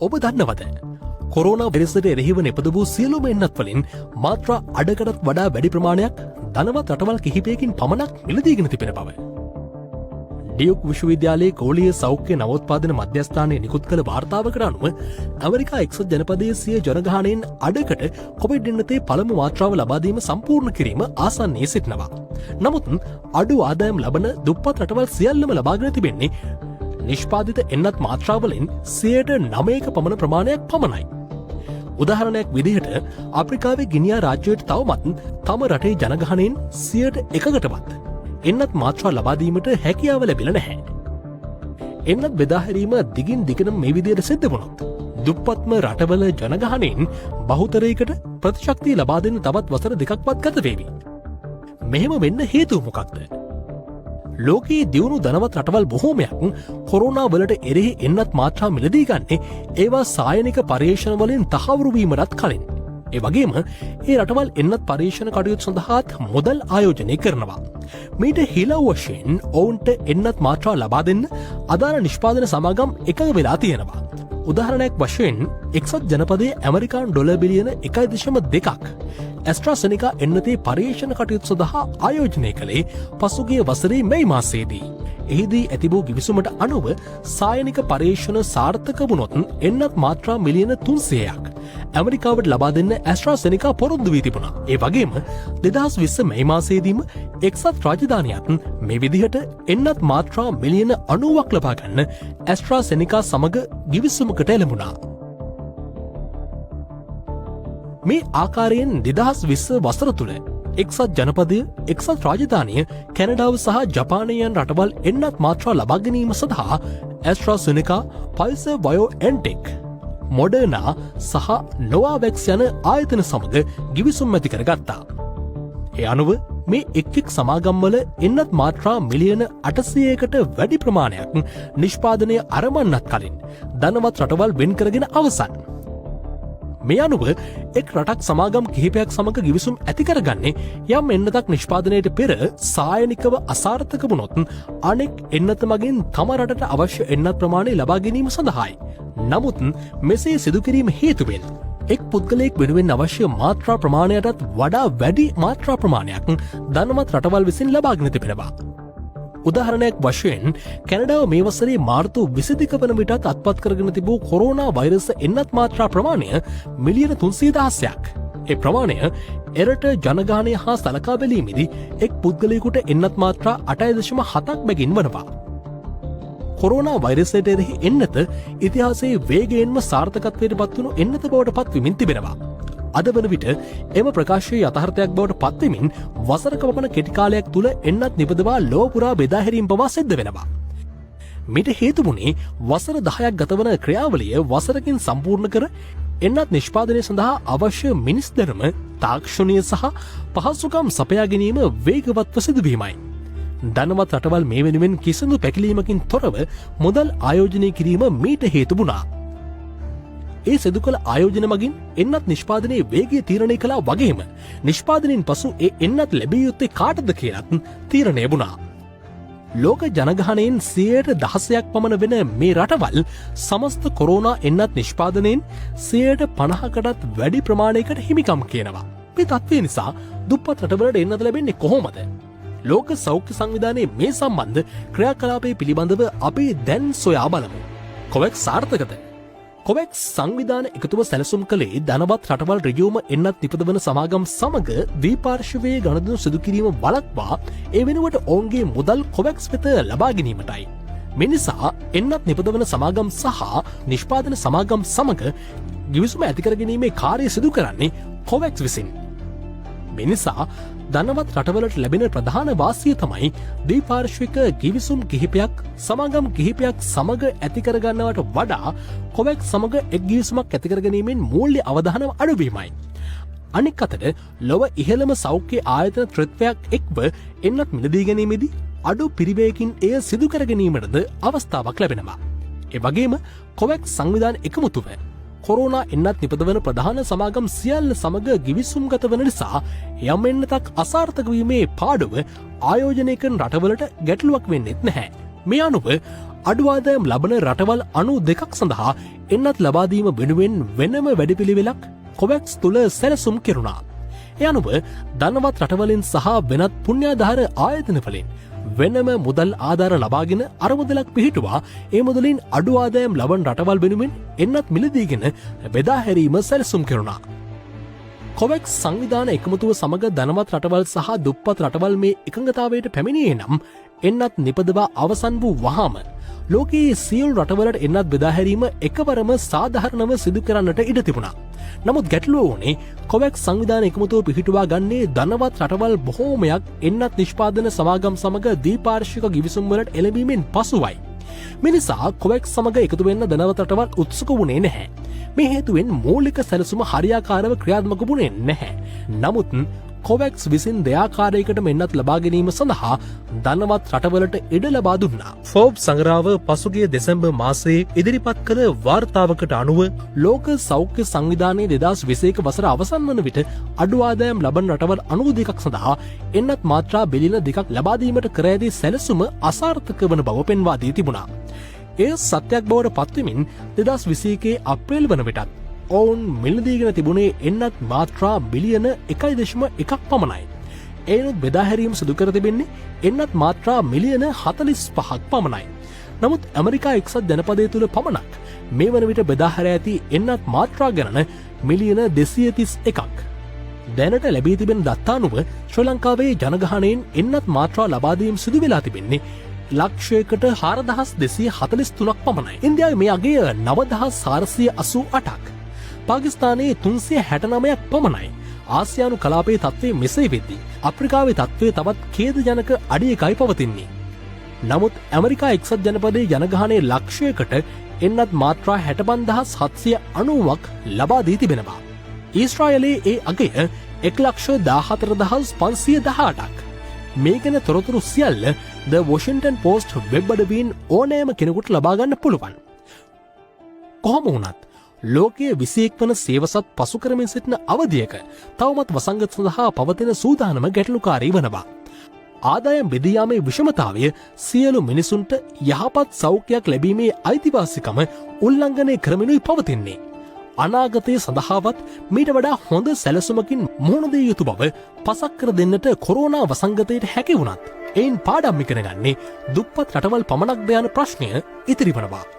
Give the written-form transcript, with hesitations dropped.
ඔබ දන්නවද? කොරෝනා වෛරසයට එරෙහිව නිපද වූ සියලුම එන්නත් වලින් මාත්‍රා අඩකටත් වඩා වැඩි ප්‍රමාණයක් ධනවත් රටවල් කිහිපයකින් පමණක් මිලදීගෙන තිබෙන බව. ඩියුක් විශ්වවිද්‍යාලයේ ගෝලීය සෞඛ්‍ය නවෝත්පාදන මධ්‍යස්ථානයේ නිකුත් කළ වාර්තාවකට අනුව ඇමරිකා එක්සත් ජනපදයේ සිය ජනගහනයෙන් අඩකට කොවිඩ්-19 පළමු මාත්‍රාව ලබා දීම සම්පූර්ණ කිරීම ආසන්නයේ සිටිනවා. නමුත් අඩු ආදායම් ලබන දුප්පත් රටවල් සියල්ලම ලබාගෙන තිබෙන්නේ නිෂ්පාදිත එන්නත් මාත්‍රාවලින් 9% පමණ ප්‍රමාණයක් පමණයි. උදාහරණයක් විදිහට අප්‍රිකාවේ ගිනියා රාජ්‍යයට තවමත් තම රටේ ජනගහනයෙන් 1%කටවත් එන්නත් මාත්‍රා ලබාදීමට හැකියාව ලැබිලා නැහැ. එන්නත් බෙදාහැරීම දිගින් දිගටම මේ විදිහට සිද්ධ වුණොත් දුප්පත්ම රටවල ජනගහනයෙන් බහුතරයකට ප්‍රතිශක්තිය ලබා දෙන්න තවත් වසර 2ක්වත් ගත වේවි. මෙහෙම වෙන්න හේතුව මොකක්ද? ලෝකයේ දියුණු ධනවත් රටවල් බොහෝමයක් කොරෝනා වලට එරෙහි එන්නත් මාත්‍රා මිලදී ගන්නේ ඒවා සායනික පර්යේෂණ වලින් තහවුරු වීමටත් කලින්. ඒ වගේම ඒ රටවල් එන්නත් පර්යේෂණ කටයුතු සඳහාත් මුදල් ආයෝජනය කරනවා. මීට හිලව් වශයෙන් ඔවුන්ට එන්නත් මාත්‍රා ලබා දෙන්න අදාළ නිෂ්පාදන සමාගම් එකඟ වෙලා තියෙනවා. උදාහරණයක් වශයෙන් එක්සත් ජනපදයේ ඇමරිකානු ඩොලර් බිලියන 1.2ක් ඇස්ට්‍රාසෙනිකා එන්නතේ පර්යේෂණ කටයුතු සඳහා ආයෝජනය කළේ පසුගිය වසරේ මැයි මාසයේදී. එහිදී ඇතිබූ ගිවිසුමට අනුව සායනික පර්යේෂණ සාර්ථක වුණොත් එන්නත් මාත්‍රා මිලියන 300ක් ඇමරිකාවට ලබා දෙන්න ඇස්ට්‍රාසෙනිකා පොරොන්දු වී තිබුණා. ඒ වගේම 2020 මැයි මාසයේදීම එක්සත් රාජධානියත් මේ විදිහට එන්නත් මාත්‍රා මිලියන 90ක් ලබා ගන්න ඇස්ට්‍රාසෙනිකා සමග ගිවිසුමකට එළඹුණා. මේ ආකාරයෙන් 2020 වසර තුළ එක්සත් ජනපදය, එක්සත් රාජධානිය, කැනඩාව සහ ජපානය යන රටවල් එන්නත් මාත්‍රා ලබා ගැනීම සඳහා ඇස්ට්‍රාසෙනිකා, ෆයිසර් බයෝඑන්ටෙක්, මොඩර්නා සහ නොවාවැක්ස් යන ආයතන සමග ගිවිසුම් ඇති කරගත්තා. ඒ අනුව මේ එක් සමාගම්වල එන්නත් මාත්‍රා මිලියන 800කට වැඩි ප්‍රමාණයක් නිෂ්පාදනය ආරම්භන්නත් කලින් ධනවත් රටවල් වෙන් කරගෙන අවසන්. මේ අනුව එක් රටක් සමාගම් කිහිපයක් සමග ගිවිසුම් ඇති කරගන්නේ යම් එන්නතක් නිෂ්පාදනයට පෙර සායනිකව අසාර්ථක වුණොත් අනෙක් එන්නත මගින් තම රටට අවශ්‍ය එන්නත් ප්‍රමාණය ලබා ගැනීම සඳහායි. නමුත් මෙසේ සිදු කිරීම හේතුවෙන් එක් පුද්ගලයෙක් වෙනුවෙන් අවශ්‍ය මාත්‍රා ප්‍රමාණයටත් වඩා වැඩි මාත්‍රා ප්‍රමාණයක් ධනවත් රටවල් විසින් ලබාගෙන තිබෙනවා. උදාහරණයක් වශයෙන් කැනඩාව මේ වසරේ මාර්තු 22 වන විටත් අත්පත් කරගෙන තිබූ කොරෝනා වෛරස එන්නත් මාත්‍රා ප්‍රමාණය මිලියන 300,000ක්. ඒ ප්‍රමාණය එරට ජනගහනය හා සලකා බැලීමේදී එක් පුද්ගලයෙකුට එන්නත් මාත්‍රා 8.7ක් බැගින් වනවා. කොරෝනා වෛරසයට එරෙහි එන්නත ඉතිහාසයේ වේගයෙන්ම සාර්ථකත්වයට පත්වුණු එන්නත බවට පත්වමින් තිබෙනවා. අද වන විට එම ප්‍රකාශයේ යථාර්ථයක් බවට පත්වෙමින් වසරක පමණ කෙටි කාලයක් තුළ එන්නත් නිපදවා ලොව පුරා බෙදාහැරීම් පවා සිද්ධ වෙනවා. මිට හේතු වුණේ වසර 10ක් ගතවන ක්‍රියාවලිය වසරකින් සම්පූර්ණ කර එන්නත් නිෂ්පාදනය සඳහා අවශ්‍ය මිනිස් ධර්ම, තාක්ෂණය සහ පහසුකම් සපයා ගැනීම වේගවත්ව සිදුවීමයි. ධනවත් රටවල් මේ වෙනුවෙන් කිසිදු පැකිලීමකින් තොරව මුදල් ආයෝජනය කිරීම මීට හේතු වුණා. ඒ සිදු කළ ආයෝජන මගින් එන්නත් නිෂ්පාදනයේ වේගය තීරණය කළා වගේම නිෂ්පාදනයෙන් පසු ඒ එන්නත් ලැබිය යුත්තේ කාටද කියලත් තීරණය වුණා. ලෝක ජනගහනයෙන් 10%ක් පමණ වෙන මේ රටවල් සමස්ත කොරෝනා එන්නත් නිෂ්පාදනයෙන් 50%කටත් වැඩි ප්‍රමාණයකට හිමිකම් කියනවා. මේ තත්ත්වය නිසා දුප්පත් රටවලට එන්නත් ලැබෙන්නේ කොහොමද? ලෝක සෞඛ්‍ය සංවිධානයේ මේ සම්බන්ධ ක්‍රියාකලාපය පිළිබඳව අපි දැන් සොයා බලමු. කොවැක්ස් සාර්ථකද? කොවැක්ස් සංවිධාන එකතුව සැලසුම් කළේ ධනවත් රටවල් ඍජුවම එන්නත් නිපදවන සමාගම් සමග ද්විපාර්ශ්වයේ ගනුදෙනු සිදු කිරීම වළක්වා ඒ වෙනුවට ඔවුන්ගේ මුදල් කොවැක්ස් වෙත ලබා ගැනීමටයි. මේ නිසා එන්නත් නිපදවන සමාගම් සහ නිෂ්පාදන සමාගම් සමග ගිවිසුම ඇති කර ගැනීමේ කාර්යය සිදු කරන්නේ කොවැක්ස් විසින්. මේ නිසා ධනවත් රටවලට ලැබෙන ප්‍රධාන වාසිය තමයි ද්විපාර්ශ්වික ගිවිසුම් කිහිපයක් සමාගම් කිහිපයක් සමග ඇති කරගන්නවට වඩා කොවැක්ස් සමග එක් ගිවිසුමක් ඇති කර ගැනීමෙන් මූල්‍ය අවධානම අඩුවීමයි. අනෙක් අතට ලොව ඉහළම සෞඛ්‍ය ආයතන ත්‍රිත්වයක් එක්ව එන්නත් මිලදී ගැනීමේදී අඩු පිරිවේගකින් එය සිදු කර ගැනීමටද අවස්ථාවක් ලැබෙනවා. ඒ වගේම කොවැක්ස් සංවිධාන එකමුතුව කොරෝනා එන්නත් නිපදවන ප්‍රධාන සමාගම් සියල්ල සමග ගිවිසුම්ගත වන නිසා යම් එන්නතක් අසාර්ථක වීමේ පාඩුව ආයෝජනය කරන රටවලට ගැටලුවක් වෙන්නෙත් නැහැ. මේ අනුව අඩු ආදායම් ලබන රටවල් 92ක් සඳහා එන්නත් ලබා දීම වෙනුවෙන් වෙනම වැඩපිළිවෙලක් කොවැක්ස් තුල සැලසුම් කෙරුණා. ඒ අනුව ධනවත් රටවලින් සහ වෙනත් පුණ්‍යාධාර ආයතන වලින් වෙනම මුදල් ආධාර ලබාගෙන අරමුදලක් පිහිටුවා ඒ මුදලින් අඩු ආදායම් ලබන රටවල් වෙනුවෙන් එන්නත් මිලදීගෙන බෙදා හැරීම සැලසුම් කෙරුණා. කොවැක්ස් සංවිධාන එකමුතුව සමග ධනවත් රටවල් සහ දුප්පත් රටවල් මේ එකඟතාවයට පැමිණියේ නම් එන්නත් නිපදවා අවසන් වූ වහාම ලෝකයේ සියලු රටවලට එන්නත් බෙදා හැරීම එකවරම සාධාරණව සිදු කරන්නට ඉඩ තිබුණා. නමුත් ගැටලුව වුණේ කොවැක්ස් සංවිධාන එකමුතුව පිහිටුවා ගන්නේ ධනවත් රටවල් බොහෝමයක් එන්නත් නිෂ්පාදන සමාගම් සමග දීපාර්ශ්වික ගිවිසුම් වලට එළඹීමෙන් පසුවයි. මිනිසා කොවැක්ස් සමග එකතු වෙන්න ධනවත් රටවල් උත්සුක වුණේ නැහැ. මේ හේතුවෙන් මූලික සැලසුම හරියාකාරව ක්‍රියාත්මක වුණේ නැහැ. නමුත් කොවැක්ස් විසින් දෙයාකාරයකට මෙන්නත් ලබා ගැනීම සඳහා ධනවත් රටවලට ඉඩ ලබා දුන්නා. ෆෝබ්ස් සංග්‍රහව පසුගිය දෙසැම්බර් මාසයේ ඉදිරිපත් කළ වාර්තාවකට අනුව ලෝක සෞඛ්‍ය සංවිධානයේ 2021 වසර අවසන් වන විට අඩු ආදායම් ලබන රටවල් 92ක් සඳහා එන්නත් මාත්‍රා බිලියන 2ක් ලබා දීමට කර ඇති සැලසුම අසාර්ථක වන බව පෙන්වා දී තිබුණා. එය සත්‍යයක් බවට පත්වෙමින් 2021 අප්‍රේල් වන විටත් ඔවුන් මිලදීගෙන තිබුණේ එන්නත් මාත්‍රා බිලියන 1.1ක් පමණයි. එයනුත් බෙදාහැරීම සිදු කර තිබෙන්නේ එන්නත් මාත්‍රා මිලියන 45ක් පමණයි. නමුත් ඇමරිකා එක්සත් ජනපදය තුළ පමණක් මේ වන විට බෙදාහැර ඇති එන්නත් මාත්‍රා ගණන මිලියන 231ක්. දැනට ලැබී තිබෙන දත්තානුව ශ්‍රී ලංකාවේ ජනගහනයෙන් එන්නත් මාත්‍රා ලබාදීම් සිදු වෙලා තිබෙන්නේ ලක්ෂයකට 4243ක් පමණයි. ඉන්දියාවේ මේ අගය 9488ක්. පාකිස්තානයේ 369ක් පමණයි. ආසියානු කලාපයේ තත්ත්වය මෙසේ වෙද්දී අප්‍රිකාවේ තත්ත්වය තවත් ඛේදජනක අඩියකයි පවතින්නේ. නමුත් ඇමරිකා එක්සත් ජනපදයේ ජනගහනයේ ලක්ෂයකට එන්නත් මාත්‍රා 65790ක් ලබා දී තිබෙනවා. ඊශ්‍රායලයේ ඒ අගය 1,14,518ක්. මේ ගැන තොරතුරු සියල්ල The Washington Post වෙබ් අඩවියෙන් ඕනෑම කෙනෙකුට ලබා ගන්න පුළුවන්. කොහොම වුණත් ලෝකයේ 21 වන සේවසත් පසු කරමින් සිටින අවධියක තවමත් වසංගත සඳහා පවතින සූදානම ගැටලුකාරී වනවා. ආදායම් බෙදී යාමේ විෂමතාවය සියලු මිනිසුන්ට යහපත් සෞඛ්‍යයක් ලැබීමේ අයිතිවාසිකම උල්ලංඝනය කරමිනුයි පවතින්නේ. අනාගතයේ සඳහාවත් මීට වඩා හොඳ සැලසුමකින් මුහුණ දිය යුතු බව පසක් කර දෙන්නට කොරෝනා වසංගතයට හැකි වුණත් එයින් පාඩම් ඉගෙන ගන්නේ දුප්පත් රටවල් පමණක්ද යන ප්‍රශ්නය ඉතිරි වනවා.